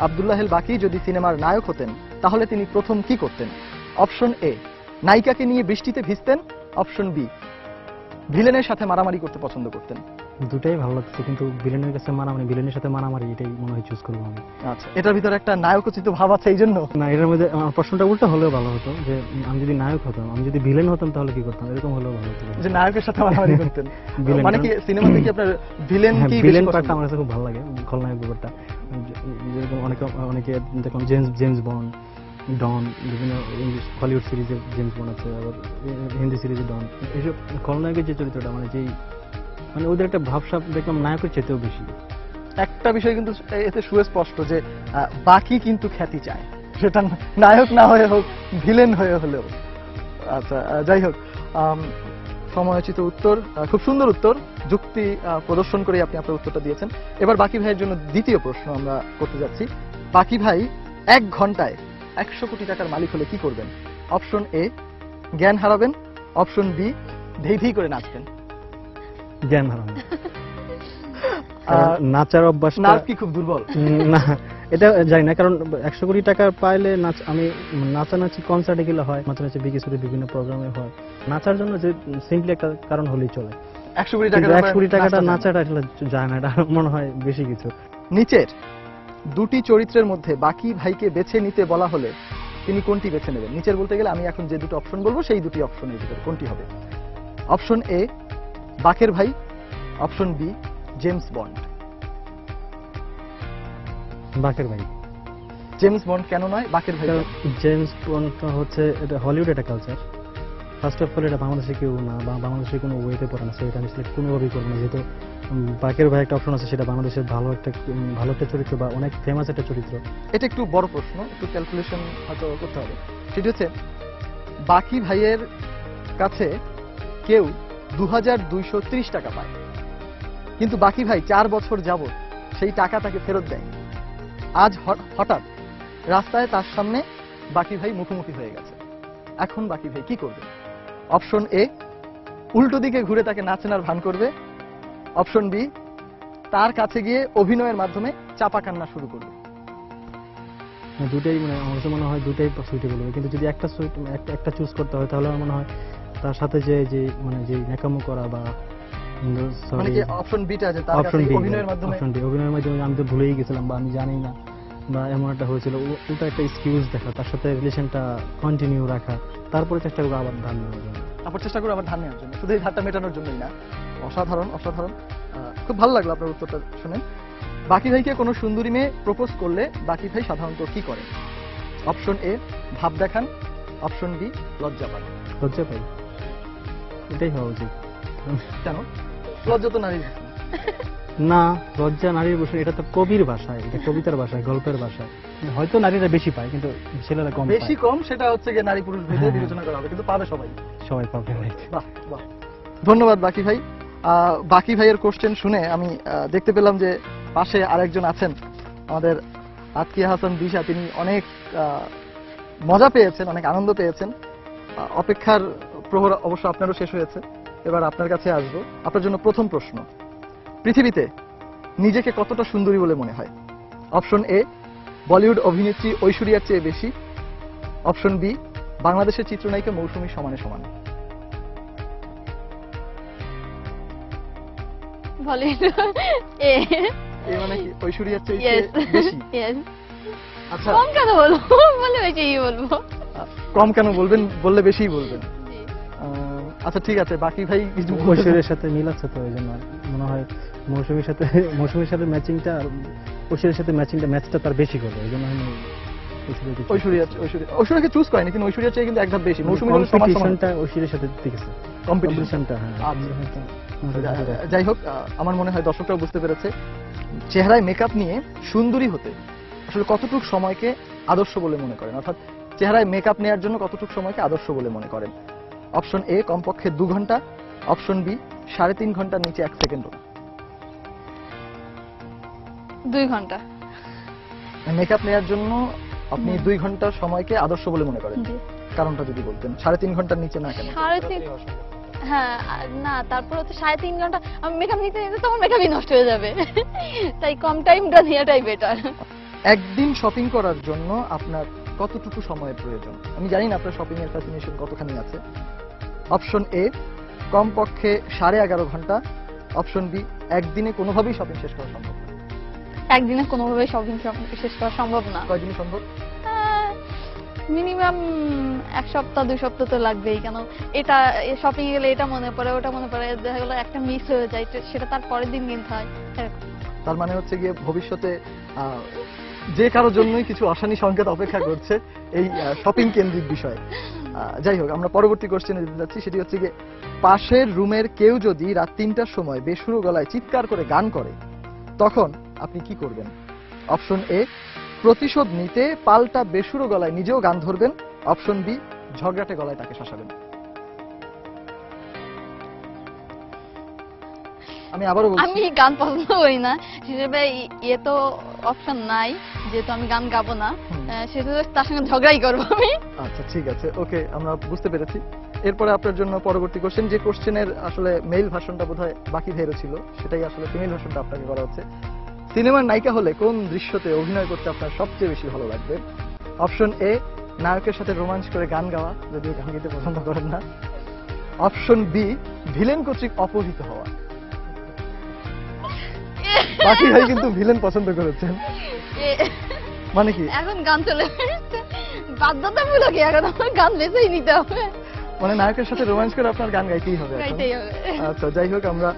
আব্দুল্লাহ হেল বাকি যদি সিনেমার নায়ক হতেন তাহলে তিনি প্রথম কি করতেন? অপশন এ, নায়িকাকে নিয়ে বৃষ্টিতে ভিজতেন। অপশন বি, ভিলেনের সাথে মারামারি করতে পছন্দ করতেন। দুটাই ভালো লাগছে, কিন্তু ভিলেনের কাছে মারামারি, ভিলেনের সাথে মারামারি, এটাই মনে হয় চুজ করবো আমি। আচ্ছা, এটার ভিতরে একটা নায়কোচিত ভাব আছে এই জন্য? না, এটার মধ্যে আমার প্রশ্নটা উল্টা হলেও ভালো হতো, যে আমি যদি নায়ক হতাম, আমি যদি ভিলেন হতাম তাহলে কি করতাম, এরকম হলেও ভালো হতো। যে নায়কের সাথে মারামারি করতেন, মানে কি সিনেমাতে কি আপনার ভিলেন কি? ভিলেন পার্টটা আমার কাছে খুব ভালো লাগে, খলনায়ক ব্যাপারটা। যেরকম অনেকে দেখুন জেমস বন্ড, ডন, বিভিন্ন হলিউড সিরিজের জেমস বন্ড আছে, আবার হিন্দি সিরিজে ডন, এইসব খলনায়কের যে চরিত্রটা, মানে ওদের একটা ভাবসাব দেখলাম নায়কের চেয়েও বেশি। একটা বিষয় কিন্তু এতে সুস্পষ্ট যে বাকি কিন্তু খ্যাতি চায়, সেটা নায়ক না হয়ে হোক, ভিলেন হয়ে হলেও। আচ্ছা, যাই হোক, সময়োচিত উত্তর, খুব সুন্দর উত্তর, যুক্তি প্রদর্শন করে আপনি আপনার উত্তরটা দিয়েছেন। এবার বাকি ভাইয়ের জন্য দ্বিতীয় প্রশ্ন আমরা করতে যাচ্ছি। বাকি ভাই 1 ঘন্টায় 100 কোটি টাকার মালিক হলে কি করবেন? অপশন এ, জ্ঞান হারাবেন, অপশন বি ধেই ধেই করে নাচবেন। জ্ঞান হারানো। আহ, নাচার অভ্যাসটা নাচ কি খুব দুর্বল? না, এটা জানি না, কারণ 100 কোটি টাকা পাইলে নাচ, আমি নাচানাচি কনসার্টে গেলে হয়, নাচানাচি বিকেএসপিতে বিভিন্ন প্রোগ্রামে হয়। নাচার জন্য যে সিম্পলি একটা কারণ হলেই চলে, 100 কোটি কিন্তু টাকা 100 কোটি টাকাটা নাচাটা আসলে যায় না, এটা মনে হয় বেশি কিছু। নিচের দুটি চরিত্রের মধ্যে বাকি ভাইকে বেছে নিতে বলা হলে তিনি কোনটি বেছে নেবেন? নিচের বলতে গেলে আমি এখন যে দুটো অপশন বলবো সেই দুটি অপশনের ভিতরে কোনটি হবে? অপশন এ বাকের ভাই, অপশন বি জেমস বন্ড। বাকের ভাই। জেমস বন্ড কেন নয়, বাকের ভাই? কারণ জেমস বন্ডটা হচ্ছে এটা হলিউড একটা কালচার। ফার্স্ট অফ অল এটা বাংলাদেশে কেউ না, বা বাংলাদেশে কোনো ওয়েতে পড়ে না, সো এটা আমি সিলেক্ট কোনোভাবেই করবো না। যেহেতু বাকের ভাই একটা অপশন আছে, সেটা বাংলাদেশের ভালো একটা চরিত্র বা অনেক ফেমাস একটা চরিত্র। এটা একটু বড় প্রশ্ন, একটু ক্যালকুলেশন হয়তো করতে হবে। সেটি হচ্ছে বাকি ভাইয়ের কাছে কেউ 2230 টাকা পায়, কিন্তু বাকি ভাই 4 বছর যাবত সেই টাকা তাকে ফেরত দেয়। আজ হঠাৎ রাস্তায় তার সামনে বাকি ভাই মুখোমুখি হয়ে গেছে, এখন বাকি ভাই কি করবে? অপশন এ উল্টো দিকে ঘুরে তাকে নাচনার ভান করবে, অপশন বি তার কাছে গিয়ে অভিনয়ের মাধ্যমে চাপা কান্না শুরু করবে। দুটাই আমার কাছে মনে হয় দুটাই সুইটেবল হবে, কিন্তু যদি একটা চুজ করতে হয় তাহলে আমার মনে হয় তার সাথে যে ন্যাকামো করা বা মানে কি অপশন বিটা যে তার কাছে অভিনয়ের মাধ্যমে? অভিনয়ের মাধ্যমে আমি তো ভুলেই গেছিলাম বা আমি জানি না বা এমন একটা হয়েছিল, ওটা একটা এক্সকিউজ দেখা, তার সাথে রিলেশনটা কন্টিনিউ রাখা, তারপরে চেষ্টা করবো আবার ধান নেওয়ার জন্য। তারপর চেষ্টা করবো আবার ধান নেওয়ার জন্য, শুধু এই ধারটা মেটানোর জন্যই না। অসাধারণ অসাধারণ, খুব ভালো লাগলো আপনার উত্তরটা শুনে। বাকি ভাইকে কোনো সুন্দরী মেয়ে প্রপোজ করলে বাকি ভাই সাধারণত কি করে? অপশন এ ভাব দেখান, অপশন বি লজ্জা পান। লজ্জা পাই, এটাই হওয়া উচিত। কেন? লজ্জা তো নারী। না, লজ্জা নারীর বসে, এটা তো কবির ভাষায়, এটা কবিতার ভাষায়, গল্পের ভাষায়। হয়তো নারীরা বেশি পায়, কিন্তু ছেলেরা কম বেশি পায়। কম সেটা হচ্ছে গিয়ে নারী পুরুষ ভেদে হ্যাঁ। বিবেচনা করা হবে, কিন্তু পাবে সবাই। সবাই পাবে। বাহ বাহ, ধন্যবাদ বাকি ভাই। বাকি ভাইয়ের কোশ্চেন শুনে আমি দেখতে পেলাম যে পাশে আরেকজন আছেন আমাদের আতকিয়া হাসান দিশা, তিনি অনেক মজা পেয়েছেন, অনেক আনন্দ পেয়েছেন। অপেক্ষার প্রহর অবশ্য আপনারও শেষ হয়েছে, এবার আপনার কাছে আসবো। আপনার জন্য প্রথম প্রশ্ন, পৃথিবীতে নিজেকে কতটা সুন্দরী বলে মনে হয়? অপশন এ বলিউড অভিনেত্রী ঐশ্বরিয়ার চেয়ে বেশি, অপশন বি বাংলাদেশের চিত্রনায়িকা মৌসুমী সমানে সমান। বলেন এ এই মানে কি ঐশ্বরিয়ার চেয়ে ইয়েস বেশি? ইয়েস। আচ্ছা, কম কেন বলবো, বলে বেশি বলবো। কম কেন বলবেন, বললে বেশিই বলবেন। জি। আচ্ছা ঠিক আছে, বাকি ভাই কিছু ঐশ্বরের সাথে মিল আছে, তো এই জন্য মনে হয় মৌসুমীর সাথে ম্যাচিংটা, ঐশ্বরের সাথে ম্যাচটা তার বেশি করবে, এই জন্য আমি ঐশ্বরিয়াকে চুজ করেনি, কিন্তু ঐশ্বরিয়ার চেয়ে কিন্তু একধাপ বেশি। মৌসুমী হলো সমান সমান। কম্পিটিশনটা ঐশ্বরের সাথে দেখেছে, কম্পিটিশনটা। হ্যাঁ, যাই হোক, আমার মনে হয় দর্শকরাও বুঝতে পেরেছে চেহারায় মেকআপ নিয়ে সুন্দরী হতে আসলে কতটুকু সময়কে আদর্শ বলে মনে করেন, অর্থাৎ চেহারায় মেকআপ নেওয়ার জন্য কতটুকু সময়কে আদর্শ বলে মনে করেন। অপশন এ কমপক্ষে 2 ঘন্টা, অপশন বি 3.5 ঘন্টার নিচে 1 সেকেন্ডও। 2 ঘন্টা। মেকআপ নেওয়ার জন্য আপনি 2 ঘন্টার সময়কে আদর্শ বলে মনে করেন, জি। কারণটা যদি বলতেন। 3.5 ঘন্টার নিচে না কেন? 3.5, হ্যাঁ না, তারপর হচ্ছে 3.5 ঘন্টা আমি মেকআপ নিতে নিতে তখন মেকআপই নষ্ট হয়ে যাবে, তাই কম টাইমটা নেওয়াটাই বেটার। একদিন শপিং করার জন্য আপনার কতটুকু সময়ের প্রয়োজন? আমি জানি না আপনার শপিং এর ফ্যাসিনেশন কতখানি আছে। অপশন এ কমপক্ষে 11.5 ঘন্টা, অপশন বি একদিনে কোনোভাবেই শপিং শেষ করা সম্ভব না। একদিনে কোনোভাবে শপিং শেষ করা সম্ভব না। কয়দিনে সম্ভব? মিনিমাম 1 সপ্তাহ 2 সপ্তাহ তো লাগবেই, কেন এটা শপিং এ গেলে এটা মনে পড়ে, ওটা মনে পড়ে, দেখা গেলো একটা মিস হয়ে যায়, সেটা তার পরের দিন কিনতে হয়, এরকম। তার মানে হচ্ছে গিয়ে ভবিষ্যতে যে কারোর জন্যই কিছু অশানি সংকেত অপেক্ষা করছে এই শপিং কেন্দ্রিক বিষয়ে। যাই হোক, আমরা পরবর্তী কোশ্চেনে যেতে যাচ্ছি, সেটি হচ্ছে গিয়ে পাশের রুমের কেউ যদি রাত 3টার সময় বেসুরো গলায় চিৎকার করে গান করে তখন আপনি কি করবেন? অপশন এ প্রতিশোধ নিতে পাল্টা বেসুরো গলায় নিজেও গান ধরবেন, অপশন বি ঝগড়াটে গলায় তাকে শাসাবেন। আমি আবারও বলছি, আমি গান পছন্দ করি না হিসেবে ইয়ে তো অপশন নাই, যেহেতু আমি গান গাবো না সেহেতু তার সঙ্গে ঝগড়াই করবো আমি। আচ্ছা ঠিক আছে, ওকে, আমরা বুঝতে পেরেছি। এরপরে আপনার জন্য পরবর্তী কোশ্চেন, যে কোশ্চেনের আসলে মেইল ভার্সনটা বোধহয় বাকি ভেরো ছিল, সেটাই আসলে ফিমেল ভার্সনটা আপনাকে করা হচ্ছে। সিনেমার নায়িকা হলে কোন দৃশ্যতে অভিনয় করতে আপনার সবচেয়ে বেশি ভালো লাগবে? অপশন এ, নায়কের সাথে রোমাঞ্চ করে গান গাওয়া, যদিও গান গাইতে পছন্দ করেন না। অপশন বি, ভিলেন কর্তৃক অপহৃত হওয়া। বাকি ভাই কিন্তু ভিলেন পছন্দ করেছেন, মানে কি? এখন গান চলে এসেছে, বাধ্যতামূলক এখন আমার গান বেছেই নিতে হবে, মানে নায়কের সাথে রোমাঞ্চ করে আপনার গান গাইতেই হবে এখন? গাইতেই হবে। আচ্ছা, যাই হোক, আমরা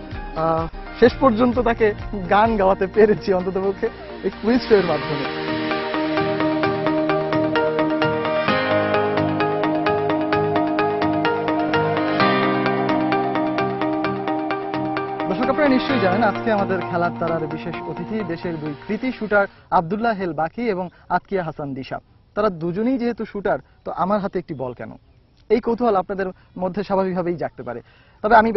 শেষ পর্যন্ত তাকে গান গাওয়াতে পেরেছি অন্ততপক্ষে এই কুইজ শো এর মাধ্যমে। দর্শক, আপনারা নিশ্চয়ই জানেন আজকে আমাদের খেলার তারার বিশেষ অতিথি দেশের দুই কৃতি শুটার আব্দুল্লাহ হেল বাকি এবং আতকিয়া হাসান দিশা। তারা দুজনেই যেহেতু শুটার, তো আমার হাতে একটি বল কেন, এই কৌতূহল আপনাদের মধ্যে স্বাভাবিকভাবেই জাগতে পারে। তবে আমি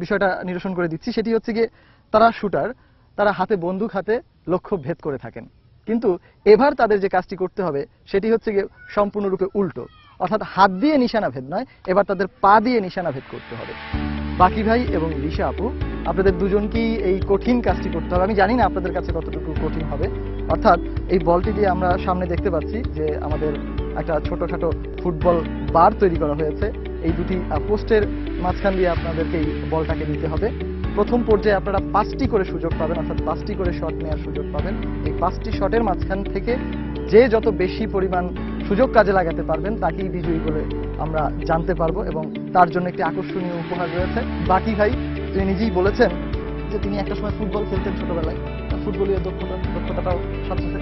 বিষয়টা নিরসন করে দিচ্ছি। সেটি হচ্ছে গিয়ে, তারা শুটার, তারা হাতে বন্দুক হাতে লক্ষ্য ভেদ করে থাকেন, কিন্তু এবার তাদের যে কাজটি করতে হবে সেটি হচ্ছে গিয়ে সম্পূর্ণরূপে উল্টো, অর্থাৎ হাত দিয়ে নিশানা ভেদ নয়, এবার তাদের পা দিয়ে নিশানা ভেদ করতে হবে। বাকি ভাই এবং দিশা আপু, আপনাদের দুজনকেই এই কঠিন কাজটি করতে হবে। আমি জানি না আপনাদের কাছে কতটুকু কঠিন হবে। অর্থাৎ এই বলটি দিয়ে আমরা সামনে দেখতে পাচ্ছি যে আমাদের একটা ছোটখাটো ফুটবল বার তৈরি করা হয়েছে। এই দুটি পোস্টের মাঝখান দিয়ে আপনাদেরকে এই বলটাকে নিতে হবে। প্রথম পর্যায়ে আপনারা 5টি করে সুযোগ পাবেন, অর্থাৎ 5টি করে শট নেওয়ার সুযোগ পাবেন। এই 5টি শটের মাঝখান থেকে যে যত বেশি পরিমাণ সুযোগ কাজে লাগাতে পারবেন তাকেই বিজয়ী বলে আমরা জানতে পারবো, এবং তার জন্য একটি আকর্ষণীয় উপহার রয়েছে। বাকি ভাই তিনি নিজেই বলেছেন যে তিনি একটা সময় ফুটবল খেলতেন ছোটবেলায়, তার ফুটবলীয় দক্ষতাটাও সাথে সাথে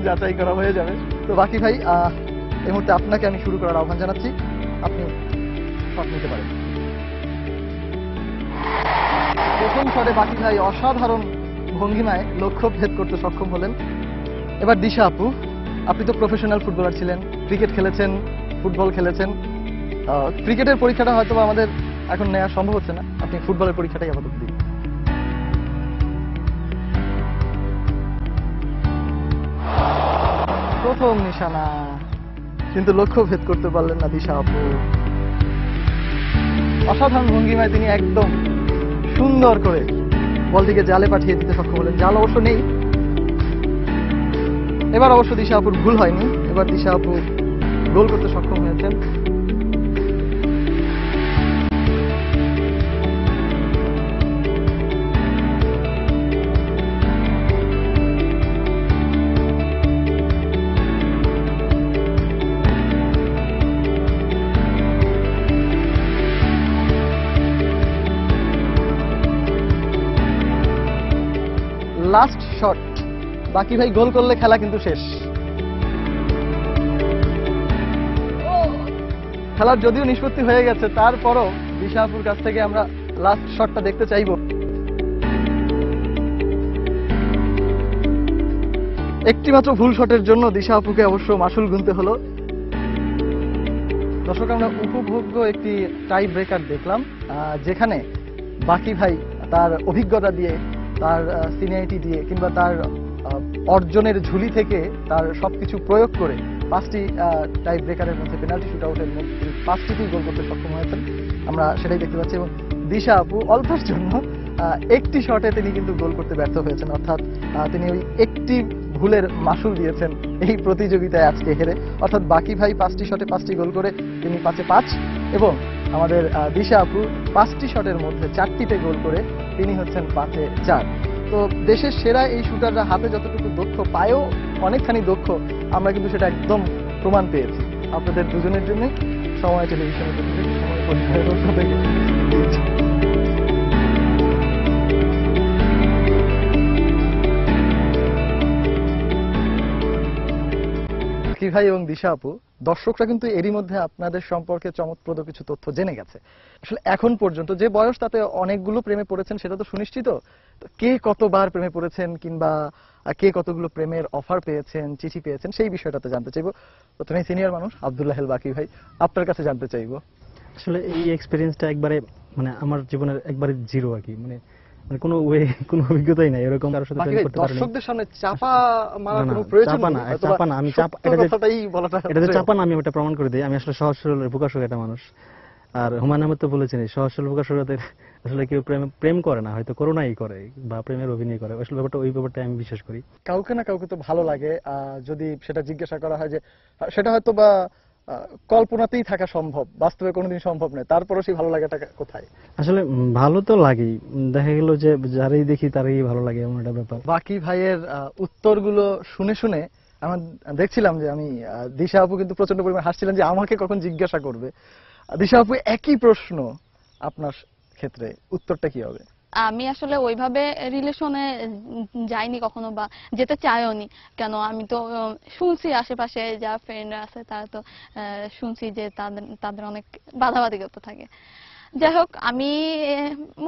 যাচাই করা হয়ে যাবে। তো বাকি ভাই, এই মুহূর্তে আপনাকে আমি শুরু করার আহ্বান জানাচ্ছি, আপনি শট নিতে পারেন। প্রথম শটে বাকি ভাই অসাধারণ ভঙ্গিমায় লক্ষ্য ভেদ করতে সক্ষম হলেন। এবার দিশা আপু, আপনি তো প্রফেশনাল ফুটবলার ছিলেন, ক্রিকেট খেলেছেন, ফুটবল খেলেছেন। ক্রিকেটের পরীক্ষাটা হয়তো আমাদের এখন নেওয়া সম্ভব হচ্ছে না, আপনি ফুটবলের পরীক্ষাটাই আপাতত দিন। প্রথম নিশানা, কিন্তু লক্ষ্য ভেদ করতে পারলেন না দিশা আপু। অসাধারণ ভঙ্গিমায় তিনি একদম সুন্দর করে বলটিকে জালে পাঠিয়ে দিতে সক্ষম হলেন। জাল অবশ্য নেই। এবার অবশ্য দিশা আপুর ভুল হয়নি, এবার দিশা আপু গোল করতে সক্ষম হয়েছেন। লাস্ট শট, বাকি ভাই গোল করলে খেলা কিন্তু শেষ। খেলার যদিও নিষ্পত্তি হয়ে গেছে, তারপরও দিশা আপুর কাছ থেকে আমরা লাস্ট শটটা দেখতে চাইব। একটি মাত্র ভুল শটের জন্য দিশা আপুকে অবশ্য মাসুল গুনতে হলো। দর্শক, আমরা উপভোগ্য একটি টাই ব্রেকার দেখলাম, যেখানে বাকি ভাই তার অভিজ্ঞতা দিয়ে, তার সিনিয়রিটি দিয়ে, কিংবা তার অর্জনের ঝুলি থেকে তার সবকিছু প্রয়োগ করে 5টি টাই ব্রেকারের মধ্যে পেনাল্টি শুট আউটের মধ্যে 5টিতেই গোল করতে সক্ষম হয়েছেন। আমরা সেটাই দেখতে পাচ্ছি। এবং দিশা আপু অল্পের জন্য একটি শটে তিনি কিন্তু গোল করতে ব্যর্থ হয়েছেন, অর্থাৎ তিনি ওই একটি ভুলের মাসুল দিয়েছেন এই প্রতিযোগিতায় আজকে হেরে। অর্থাৎ বাকি ভাই 5টি শটে 5টি গোল করে তিনি 5-এ 5, এবং আমাদের দিশা আপু 5টি শটের মধ্যে 4টিতে গোল করে তিনি হচ্ছেন 5-এ 4। তো দেশের সেরা এই শুটাররা হাতে যতটুকু দক্ষ, পায়েও অনেকখানি দক্ষ, আমরা কিন্তু সেটা একদম প্রমাণ পেয়েছি আপনাদের দুজনের জন্য। সময় টেলিভিশনের সময় পরিবারের পক্ষ থেকে বাকি ভাই এবং দিশা আপু, দর্শকরা কিন্তু এরই মধ্যে আপনাদের সম্পর্কে চমকপ্রদ কিছু তথ্য জেনে গেছে। আসলে এখন পর্যন্ত যে বয়স, তাতে অনেকগুলো প্রেমে পড়েছেন সেটা তো সুনিশ্চিত। তো কে কতবার প্রেমে পড়েছেন, কিংবা কে কতগুলো প্রেমের অফার পেয়েছেন, চিঠি পেয়েছেন, সেই বিষয়টাতে জানতে চাইবো। প্রথমে সিনিয়র মানুষ আব্দুল্লাহ হেল বাকি ভাই, আপনার কাছে জানতে চাইবো। আসলে এই এক্সপিরিয়েন্সটা একবারে মানে আমার জীবনের একবারে জিরো আর কি, মানে মানে কোনো ওয়ে কোনো অভিজ্ঞতাই নাই এরকম কারোর সাথে বাকি প্রেম ভাই, করতে পারিনি। দর্শকদের সামনে চাপা মারার না, কোনো না, প্রয়োজন চাপা নেই, না, হয়তোবা চাপা না, আমি চাপা সত্য কথাটাই বলাটা এটা যে শ্রেয়। চাপা না আমি ওটা প্রমাণ করে দিই, আমি আসলে সহজ সরল প্রকাশক একটা মানুষ। আর হুমায়ুন আহমেদ তো বলেছেন সহজ সরল প্রকাশকদের আসলে কেউ প্রেম করে না, হয়তো করোনাই করে বা প্রেমের অভিনয় করে, আসলে ব্যাপারটা ওই ব্যাপারটা আমি বিশ্বাস করি। কাউকে না কাউকে তো ভালো লাগে, যদি সেটা জিজ্ঞাসা করা হয় যে সেটা হয়তো বা কল্পনাতেই থাকা সম্ভব, বাস্তবে কোনোদিন সম্ভব নয়, তারপরও সেই ভালো লাগাটা কোথায়? আসলে ভালো তো লাগেই, দেখা গেল যে যারাই দেখি তারাই ভালো লাগে এমন একটা ব্যাপার। বাকি ভাইয়ের উত্তরগুলো শুনে শুনে আমার দেখছিলাম যে আমি দিশা আপু কিন্তু প্রচন্ড পরিমাণে হাসছিলেন যে আমাকে কখন জিজ্ঞাসা করবে। দিশা আপু, একই প্রশ্ন আপনার ক্ষেত্রে উত্তরটা কি হবে? আমি আসলে ওইভাবে রিলেশনে যাইনি কখনো, বা যেতে চাইও নি। কেন, আমি তো শুনছি আশেপাশে যা ফ্রেন্ডরা আছে তারা তো শুনছি যে তাদের অনেক বাধাবাধিকতা থাকে। যাই হোক, আমি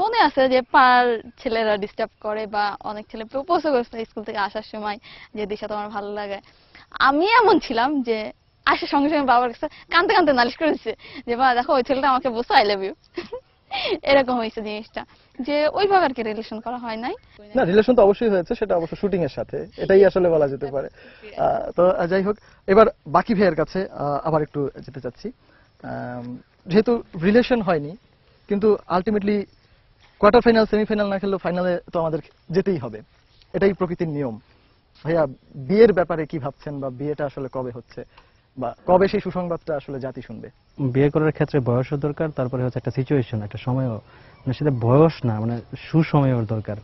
মনে আছে যে পাড়ার ছেলেরা ডিস্টার্ব করে, বা অনেক ছেলে প্রপোজও করছে স্কুল থেকে আসার সময় যে দিশা তোমার ভালো লাগে। আমি এমন ছিলাম যে আসার সঙ্গে সঙ্গে বাবার কাছে কাঁদতে কাঁদতে নালিশ করে দিচ্ছে যে বা দেখো ওই ছেলেটা আমাকে বলছে আই লাভ ইউ। এরকম হয়েছে জিনিসটা, যে ওইভাবে আর কি রিলেশন করা হয় নাই। না, রিলেশন তো অবশ্যই হয়েছে, সেটা অবশ্য শুটিং এর সাথে, এটাই আসলে বলা যেতে পারে। তো যাই হোক, এবার বাকি ভাইয়ের কাছে আবার একটু যেতে চাচ্ছি। যেহেতু রিলেশন হয়নি, কিন্তু আলটিমেটলি কোয়ার্টার ফাইনাল সেমিফাইনাল না খেললেও ফাইনালে তো আমাদের যেতেই হবে, এটাই প্রকৃতির নিয়ম। ভাইয়া, বিয়ের ব্যাপারে কি ভাবছেন, বা বিয়েটা আসলে কবে হচ্ছে, বা কবে সেই সুসংবাদটা আসলে জাতি শুনবে? বিয়ে করার ক্ষেত্রে বয়সও দরকার, তারপরে হচ্ছে একটা সিচুয়েশন, একটা সময়ও, মানে সেটা বয়স না, মানে সুসময়ের দরকার।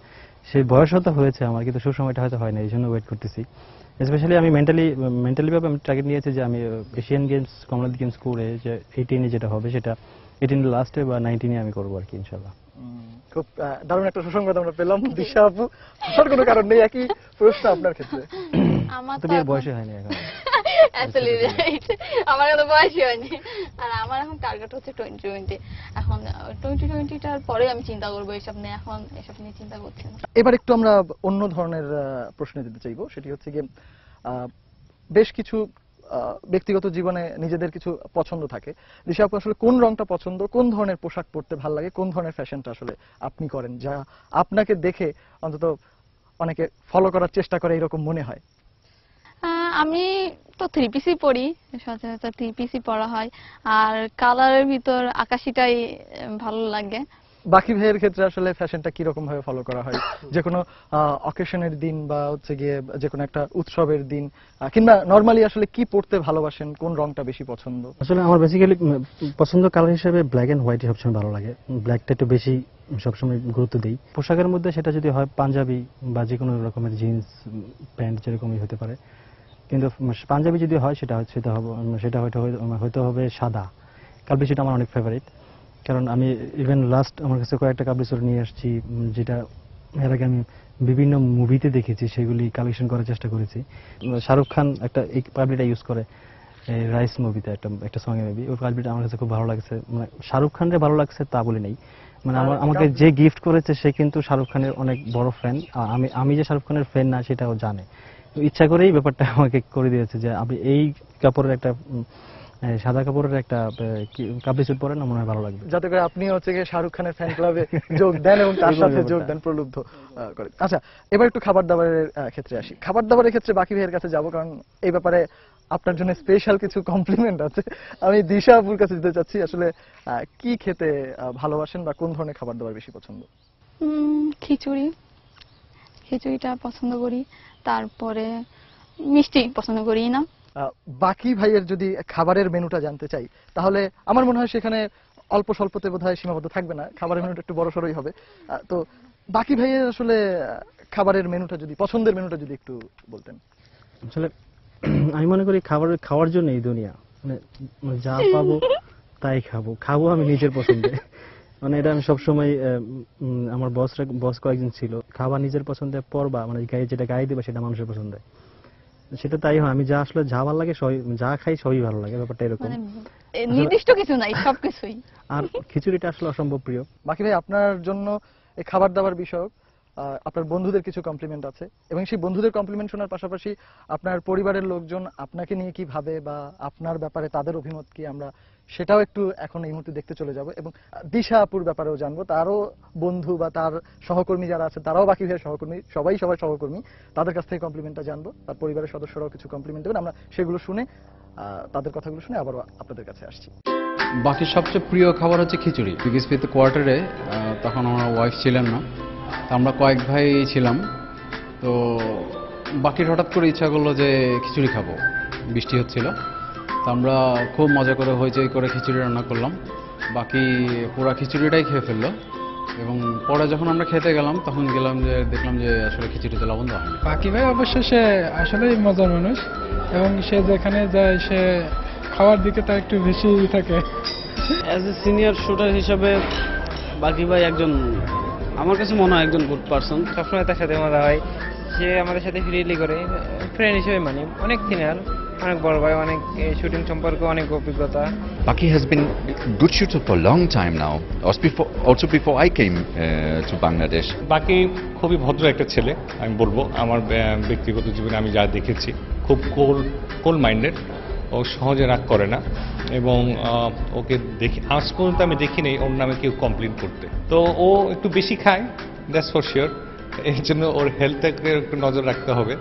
সেই বয়সও তো হয়েছে আমার, কিন্তু সুসময়টা হয়তো হয় না, এই জন্য ওয়েট করতেছি। স্পেশালি আমি মেন্টালি ভাবে আমি টার্গেট নিয়েছি যে আমি এশিয়ান গেমস, কমনওয়েলথ গেমস করে যে 18-এ যেটা হবে সেটা 18 লাস্টে বা 19-এ আমি করবো আর কি, ইনশাল্লাহ। খুব দারুণ একটা সুসংবাদ আমরা পেলাম দিশা আপু। আসার কোনো কারণ নেই, একই প্রশ্ন আপনার ক্ষেত্রে। আমার তো বিয়ের বয়সই হয়নি এখন। আসলে আমার কোনো বয়সই হয়নি। আর আমার এখন টার্গেট হচ্ছে 2020। এখন 2020টার পরে আমি চিন্তা করবো এসব নিয়ে, এখন এসব নিয়ে চিন্তা করছি না। এবার একটু আমরা অন্য ধরনের প্রশ্নে যেতে চাইবো, সেটি হচ্ছে গিয়ে বেশ কিছু ব্যক্তিগত জীবনে নিজেদের কিছু পছন্দ থাকে। দিশা আপু, আসলে কোন রংটা পছন্দ, কোন ধরনের পোশাক পরতে ভালো লাগে, কোন ধরনের ফ্যাশনটা আসলে আপনি করেন, যা আপনাকে দেখে অন্তত অনেকে ফলো করার চেষ্টা করে এরকম মনে হয়? আমি তো 3 পিসই পরি, সচরাচর 3 পিসই পরা হয়। আর কালারের ভিতর আকাশিটাই ভালো লাগে। বাকি ভাইয়ের ক্ষেত্রে আসলে ফ্যাশনটা কি রকম ভাবে ফলো করা হয়? যে কোনো অকেশনের দিন, বা হচ্ছে গিয়ে যে কোনো একটা উৎসবের দিন, কিংবা নরমালি আসলে কি পরতে ভালোবাসেন, কোন রংটা বেশি পছন্দ? আসলে আমার বেসিক্যালি পছন্দ কালার হিসেবে ব্ল্যাক এন্ড হোয়াইট সবসময় ভালো লাগে, ব্ল্যাকটা একটু বেশি সবসময় গুরুত্ব দিই। পোশাকের মধ্যে সেটা যদি হয় পাঞ্জাবি বা যে কোনো রকমের জিন্স প্যান্ট যেরকমই হতে পারে, কিন্তু পাঞ্জাবি যদি হয় সেটা হয়তো হবে সাদা। কালবি সেটা আমার অনেক ফেভারিট, কারণ আমি ইভেন লাস্ট আমার কাছে কয়েকটা কাবলিচুর নিয়ে আসছি, যেটা এর আগে আমি বিভিন্ন মুভিতে দেখেছি, সেগুলি কালেকশন করার চেষ্টা করেছি। শাহরুখ খান একটা এই পাবলিটা ইউজ করে রাইস মুভিতে একটা সঙ্গে মেবি, ওই পাবলিটা আমার কাছে খুব ভালো লাগছে। মানে শাহরুখ খানের ভালো লাগছে তা বলে নেই, মানে আমাকে যে গিফট করেছে সে কিন্তু শাহরুখ খানের অনেক বড় ফ্যান। আমি যে শাহরুখ খানের ফ্যান না সেটাও জানে, তো ইচ্ছা করেই ব্যাপারটা আমাকে করে দিয়েছে যে আপনি এই কাপড়ের একটা সাদা কাপড়ের একটা কাবলি স্যুট পরেন, না মনে হয় ভালো লাগবে, যাতে করে আপনি হচ্ছে গিয়ে শাহরুখ খানের ফ্যান ক্লাবে যোগ দেন এবং তার সাথে যোগ দেন, প্রলুব্ধ করেন। আচ্ছা, এবার একটু খাবার দাবারের ক্ষেত্রে আসি। খাবার দাবারের ক্ষেত্রে বাকি ভাইয়ের কাছে যাব, কারণ এই ব্যাপারে আপনার জন্য স্পেশাল কিছু কমপ্লিমেন্ট আছে। আমি দিশা আপুর কাছে যেতে চাচ্ছি, আসলে কি খেতে ভালোবাসেন, বা কোন ধরনের খাবার দাবার বেশি পছন্দ? খিচুড়িটা পছন্দ করি। তারপরে মিষ্টি পছন্দ করি না। বাকি ভাইয়ের যদি খাবারের মেনুটা জানতে চাই, তাহলে আমার মনে হয় সেখানে অল্প স্বল্পতে বোধহয় সীমাবদ্ধ থাকবে না, খাবারের মেনুটা একটু বড় সড়ই হবে। তো বাকি ভাইয়ের আসলে খাবারের মেনুটা যদি, পছন্দের মেনুটা যদি একটু বলতেন। আসলে আমি মনে করি খাওয়ার জন্য এই দুনিয়া, মানে যা পাবো তাই খাবো আমি নিজের পছন্দে। মানে এটা আমি সবসময় আমার বস কয়েকজন ছিল, খাবার নিজের পছন্দে পরবা, মানে যেটা গায়ে দিবা সেটা মানুষের পছন্দে, সেটা তাই হয়। আমি আসলে যা ভালো লাগে যা খাই সবই ভালো লাগে, ব্যাপারটা এরকম। মানে নির্দিষ্ট কিছু নাই, সবকিছুই। আর খিচুড়িটা আসলে অসম্ভব প্রিয়। বাকি ভাই, আপনার জন্য এই খাবার দাবার বিষয়ক আপনার বন্ধুদের কিছু কমপ্লিমেন্ট আছে, এবং সেই বন্ধুদের কমপ্লিমেন্ট শোনার পাশাপাশি আপনার পরিবারের লোকজন আপনাকে নিয়ে কি ভাবে বা আপনার ব্যাপারে তাদের অভিমত কি, আমরা সেটাও একটু এখন এই মুহূর্তে দেখতে চলে যাব। এবং দিশা আপুর ব্যাপারেও জানবো, তারও বন্ধু বা তার সহকর্মী যারা আছে তারাও বাকি ভাইয়ের সহকর্মী, সবাই সবার সহকর্মী, তাদের কাছ থেকে কমপ্লিমেন্টটা জানবো। তার পরিবারের সদস্যরাও কিছু কমপ্লিমেন্ট দেবেন, আমরা সেগুলো শুনে তাদের কথাগুলো শুনে আবারও আপনাদের কাছে আসছি। বাকি সবচেয়ে প্রিয় খাবার হচ্ছে খিচুড়ি। বিগিসপিতে কোয়ার্টারে তখন আমার ওয়াইফ ছিলেন না, তো আমরা কয়েক ভাই ছিলাম। তো বাকির হঠাৎ করে ইচ্ছা করলো যে খিচুড়ি খাবো, বৃষ্টি হচ্ছিল। তো আমরা খুব মজা করে হইচই করে খিচুড়ি রান্না করলাম, বাকি পুরা খিচুড়িটাই খেয়ে ফেললো। এবং পরে যখন আমরা খেতে গেলাম তখন দেখলাম যে আসলে খিচুড়িতে লবণ দেওয়া হয়নি। বাকি ভাই অবশ্য সে আসলেই মজার মানুষ, এবং সে যেখানে যায় সে খাওয়ার দিকে তার একটু বেশি থাকে। অ্যাজ এ সিনিয়র শুটার হিসাবে বাকি ভাই একজন, আমার কাছে মনে হয় একজন গুড পারসন। সবসময় তার সাথে মজা হয়, সে আমাদের সাথে ফ্রিলি করে, ফ্রেন্ড হিসেবে মানি। অনেক সিনিয়র, অনেক বড় ভাই, অনেক শুটিং সম্পর্কে অনেক অভিজ্ঞতা। Baki has been good shooter for a long time now, also before I came to Bangladesh. বাকি খুবই ভদ্র একটা ছেলে আমি বলবো, আমার ব্যক্তিগত জীবনে আমি যা দেখেছি, খুব কোল মাইন্ডেড। ও সহজে রাগ করে না, এবং ওকে দেখি আজ পর্যন্ত আমি দেখিনি ওর নামে কেউ কমপ্লেন করতে। তো ও একটু বেশি খায়, দ্যাটস ফর শিওর। এই জন্য ওর হেলথটাকে একটু নজর রাখতে হবে,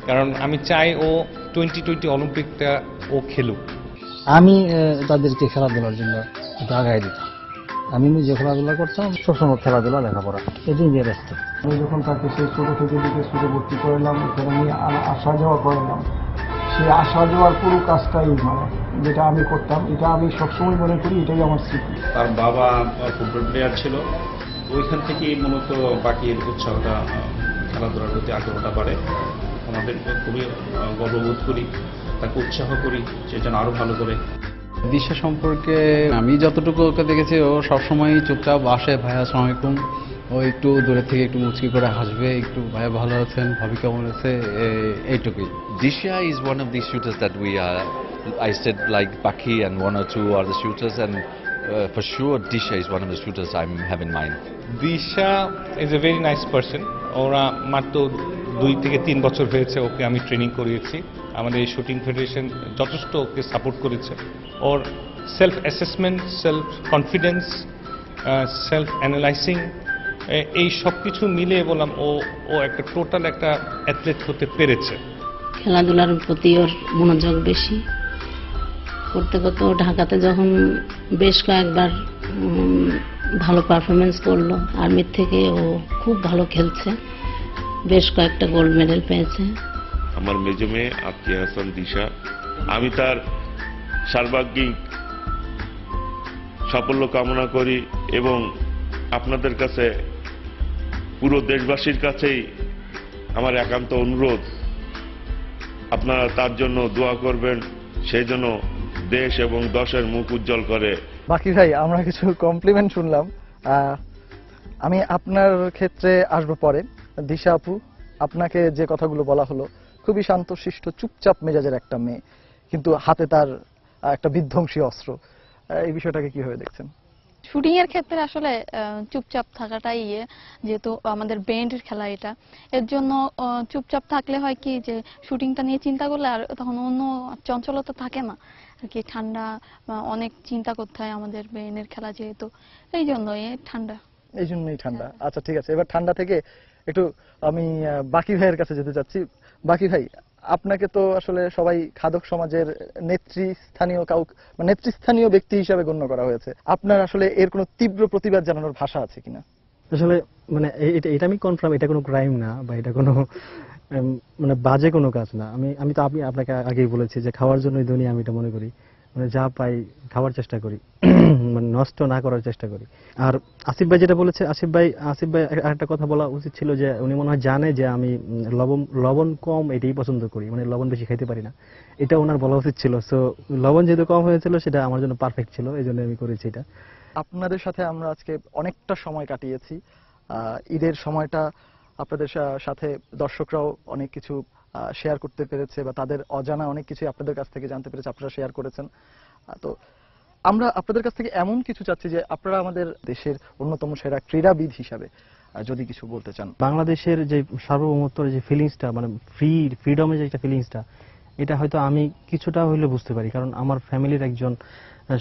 কারণ আমি চাই ও 2020 অলিম্পিকটা ও খেলুক। আমি তাদেরকে খেলাধুলার জন্য একটু আগায় দিতাম। আমি নিজে খেলাধুলা করতাম, সবসময় খেলাধুলা লেখাপড়া এটাই নিয়ে ব্যস্ত। আমি যখন তাকে সেই ছোট থেকে দিকে স্কুলে ভর্তি করলাম, এখানে আমি আসা যাওয়া করলাম, সেই আসা যাওয়ার পুরো কাজটাই মানে যেটা আমি করতাম, এটা আমি সবসময় মনে করি এটাই আমার স্মৃতি। তার বাবা ফুটবল প্লেয়ার ছিল, ওইখান থেকেই মূলত বাকির উৎসাহটা, খেলাধুলার প্রতি আগ্রহটা বাড়ে। আমাদের খুবই গর্ববোধ করি, তাকে উৎসাহ করি সে যেন আরও ভালো করে। দিশা সম্পর্কে আমি যতটুকু ওকে দেখেছি, ও সবসময় চুপচাপ আসে, ভাইয়া আসসালামু আলাইকুম, ও একটু দূরে থেকে একটু মুচকি করে হাসবে, একটু ভাইয়া ভালো আছেন, ভাবি কেমন আছে, এইটুকুই। Disha is one of these shooters that I said like Baki and one or two are the shooters, and for sure Disha is one of the shooters I have in mind. Disha is a very nice person. ওরা মাত্র 2 থেকে 3 বছর হয়েছে ওকে আমি training করিয়েছি। আমাদের এই shooting federation যথেষ্ট ওকে সাপোর্ট করেছে। ওর self assessment, self confidence, self analysing, এই সব কিছু মিলিয়ে বললাম ও একটা টোটাল একটা অ্যাথলেট হতে পেরেছে। খেলাধুলার প্রতি ওর মনোযোগ বেশি। করতে করতে ও ঢাকাতে যখন বেশ কয়েকবার ভালো পারফরমেন্স করলো, আর্মির থেকে ও খুব ভালো খেলছে, বেশ কয়েকটা গোল্ড মেডেল পেয়েছে। আমার মেজো মেয়ে আকিয়া হাসান দিশা, আমি তার সার্বাঙ্গিক সাফল্য কামনা করি, এবং আপনাদের কাছে, পুরো দেশবাসীর কাছেই আমার একান্ত অনুরোধ, আপনারা তার জন্য দোয়া করবেন, সেই জন্য দেশ এবং দশের মুখ উজ্জ্বল করে। বাকি ভাই, আমরা কিছু কমপ্লিমেন্ট শুনলাম, আমি আপনার ক্ষেত্রে আসবো পরে। দিশা আপু, আপনাকে যে কথাগুলো বলা হলো, খুবই শান্তশিষ্ট চুপচাপ মেজাজের একটা মেয়ে, কিন্তু হাতে তার একটা বিধ্বংসী অস্ত্র, এই বিষয়টাকে কিভাবে দেখছেন? শুটিং এর ক্ষেত্রে আসলে চুপচাপ থাকাটাই যেহেতু আমাদের ব্যান্ডের খেলা এটা, এর জন্য চুপচাপ থাকলে হয় কি যে শুটিংটা নিয়ে চিন্তা করলে আর তখন অন্য চঞ্চলতা থাকে না আর কি। ঠান্ডা, অনেক চিন্তা করতে হয় আমাদের ব্যান্ডের খেলা যেহেতু, এই জন্যই ঠান্ডা। আচ্ছা ঠিক আছে, এবার ঠান্ডা থেকে একটু আমি বাকি ভাইয়ের কাছে যেতে চাচ্ছি। বাকি ভাই, আপনাকে তো আসলে সবাই খাদক সমাজের নেতৃস্থানীয় ব্যক্তি হিসাবে গণ্য করা হয়েছে। আপনার আসলে এর কোনো তীব্র প্রতিবাদ জানানোর ভাষা আছে কিনা? আসলে মানে এটা আমি কনফার্ম, এটা কোনো ক্রাইম না বা এটা কোনো মানে বাজে কোনো কাজ না। আমি তো আপনাকে আগেই বলেছি যে খাওয়ার জন্যই দুনিয়া, আমি এটা মনে করি। মানে যা পাই খাওয়ার চেষ্টা করি, মানে নষ্ট না করার চেষ্টা করি। আর আসিফ ভাই যেটা বলেছে, আসিফ ভাই একটা কথা বলা উচিত ছিল যে উনি মনে হয় জানে যে আমি লবণ কম এটাই পছন্দ করি, মানে লবণ বেশি খাইতে পারি না, এটা ওনার বলা উচিত ছিল। সো লবণ যেহেতু কম হয়েছিল সেটা আমার জন্য পারফেক্ট ছিল, এই জন্য আমি করেছি এটা। আপনাদের সাথে আমরা আজকে অনেকটা সময় কাটিয়েছি। ঈদের সময়টা আপনাদের সাথে দর্শকরাও অনেক কিছু শেয়ার করতে পেরেছে, বা তাদের অজানা অনেক কিছু আপনাদের কাছ থেকে জানতে পেরেছে, আপনারা শেয়ার করেছেন। তো আমরা আপনাদের কাছ থেকে এমন কিছু চাচ্ছি যে আপনারা আমাদের দেশের অন্যতম সেরা ক্রীড়াবিদ হিসাবে যদি কিছু বলতে চান। বাংলাদেশের যে সার্বভৌমত্বের যে ফিলিংসটা, মানে ফ্রিডমের যে একটা ফিলিংসটা, এটা হয়তো আমি কিছুটা হইলে বুঝতে পারি, কারণ আমার ফ্যামিলির একজন,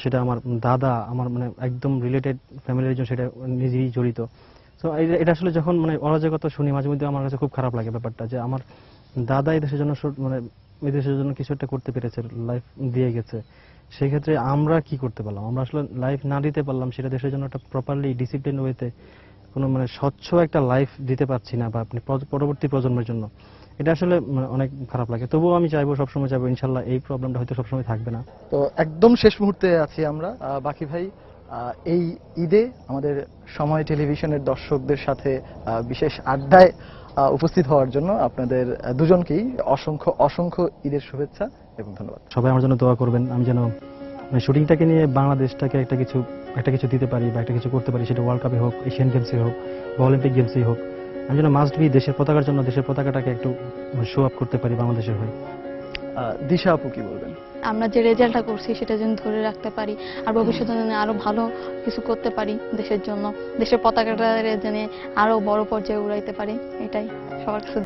সেটা আমার দাদা, আমার মানে একদম রিলেটেড ফ্যামিলির একজন, সেটা নিজেই জড়িত। তো এটা আসলে যখন মানে অরাজকতা শুনি মাঝে মধ্যে আমার কাছে খুব খারাপ লাগে ব্যাপারটা, যে আমার দাদা এই দেশের জন্য মানে এই দেশের জন্য কিছু একটা করতে পেরেছে, লাইফ দিয়ে গেছে। সেই ক্ষেত্রে আমরা কি করতে পারলাম? আমরা আসলে লাইফ না দিতে পারলাম, সেটা দেশের জন্য একটা প্রপারলি ডিসিপ্লিন ওয়েতে কোনো মানে স্বচ্ছ একটা লাইফ দিতে পারছি না, বা আপনি পরবর্তী প্রজন্মের জন্য, এটা আসলে অনেক খারাপ লাগে। তবুও আমি চাইবো, সবসময় চাইবো ইনশাল্লাহ এই প্রবলেমটা হয়তো সবসময় থাকবে না। তো একদম শেষ মুহূর্তে আছি আমরা। বাকি ভাই, এই ঈদে আমাদের সময় টেলিভিশনের দর্শকদের সাথে বিশেষ আড্ডায় উপস্থিত হওয়ার জন্য আপনাদের দুজনকেই অসংখ্য অসংখ্য ঈদের শুভেচ্ছা এবং ধন্যবাদ। সবাই আমার জন্য দোয়া করবেন, আমি যেন শুটিংটাকে নিয়ে বাংলাদেশটাকে একটা কিছু দিতে পারি বা একটা কিছু করতে পারি, সেটা ওয়ার্ল্ড কাপে হোক, এশিয়ান গেমসে হোক বা অলিম্পিক গেমসেই হোক। আমি যেন মাস্ট বি দেশের পতাকার জন্য দেশের পতাকাটাকে একটু শো আপ করতে পারি বাংলাদেশের হয়ে। দিশা আপু কি বলবেন? আমরা যে রেজাল্টটা করছি সেটা যেন ধরে রাখতে পারি, আর ভবিষ্যতে যেন আরো ভালো কিছু করতে পারি দেশের জন্য, দেশের পতাকাটা যেন আরো বড় পর্যায়ে উড়াইতে পারি, এটাই সবার কাছে।